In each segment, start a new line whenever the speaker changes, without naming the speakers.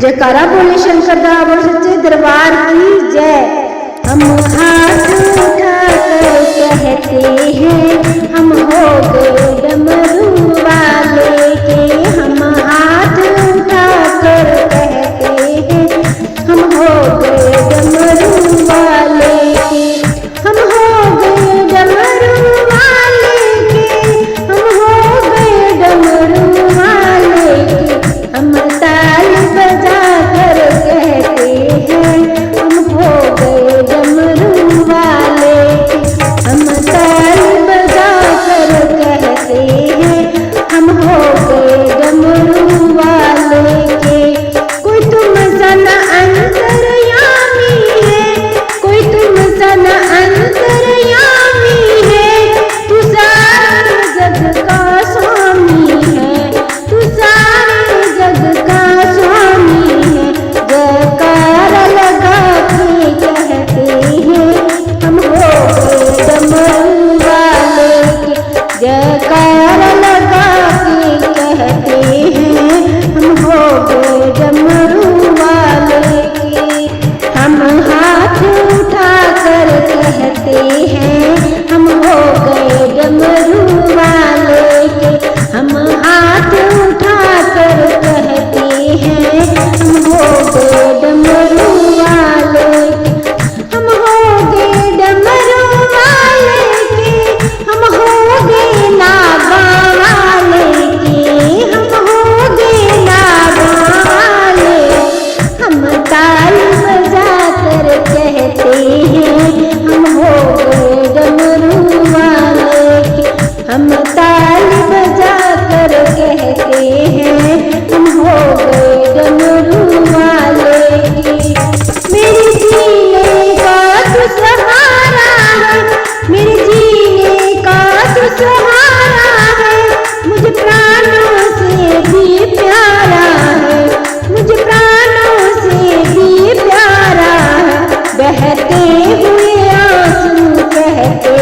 जयकारा बोले शंकर दावर सच्चे दरबार की जय। हम हाथ उठाकर कहते हैं हम हो गए डमरू वाले के। हम हाथ उठाकर कहते हैं हम हो गए डमरू वाले के। हम हो गए डमरू वाले के। हम हो गए डमरू वाले के। हम ताल बजा कर कहते हैं हम हो गए डमरू वाले के। हम ताल बजा कर कहते हैं हम हो गए डमरू वाले के। कोई तुम सन अंतर्यामी है, कोई तुम सन अंतर्यामी है। तू सारे जग का स्वामी है, तू सारे जग का स्वामी है। जयकारा लगा के कहते हैं हम हो गए डमरू वाले के। जयकारा लगा के कहते हैं हम हो गए डमरू वाले के। हम हाथ उठा कर कहते हैं हम हो गए डमरू वाले के। हम हाथ उठा कर कहते हैं हम हो गए डमरू वाले के। हम हो गए डमरू वाले के। हम हो गए नागा वाले के। हम हो गए नागा वाले। हम ताल बजा कर कहते हैं हम हो गए डमरू वाले के। हम ताल बजा कर कहते हैं हम हो गए डमरू वाले के। मेरे जीने का तू सहारा है, मेरे जीने का तू सहारा है। मुझे प्राणों से भी प्यारा है, मुझे प्राणों से भी प्यारा है। बहते हुए आंसू कहते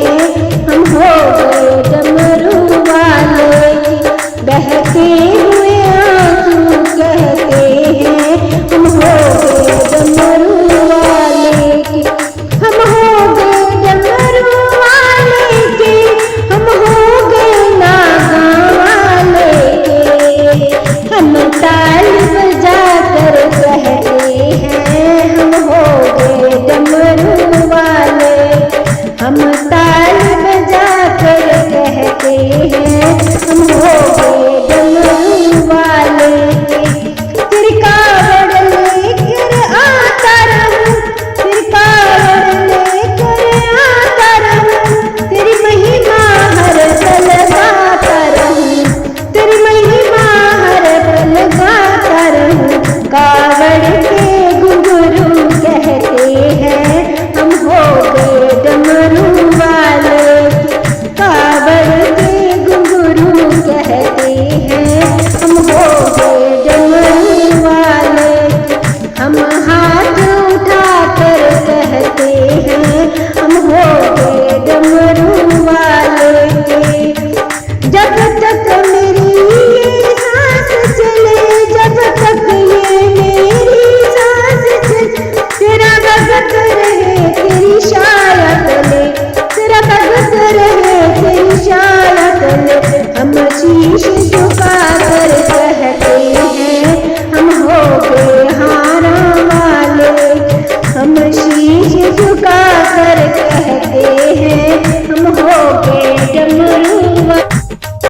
हैं हम हो गए डमरू वाले के। बहते हुए आंसू कहते हैं हम हो गए डमरू वाले के। हम हो गए डमरू वाले के। हम हो गए नागा वाले के। हम ताल बजा कर कहते हैं हम हो गए डमरू वाले के। हम ताल बजा कर कहते हैं हम हो गए डमरू वाले के। तेरी कावड़ लेकर आता रहूं, तेरी कावड़ लेकर आता रहूं। तेरी महिमा हर पल गाता रहूं, तेरी महिमा हर पल गाता रहूं। कावड़ के घुंघरू कहते हैं हम हो गए डमरू वाले के। कावड़ के घुंघरू कहते हैं हम हो गए डमरू वाले के। हम हाथ उठा कर कहते हैं हम हो गए डमरू वाले के। जब तक मेरी ये सांस चले, जब तक ये मेरी सांस चले। तेरा भगत रहे तेरी छाया तले, तेरा भगत रहे तेरी छाया तले। हम शीश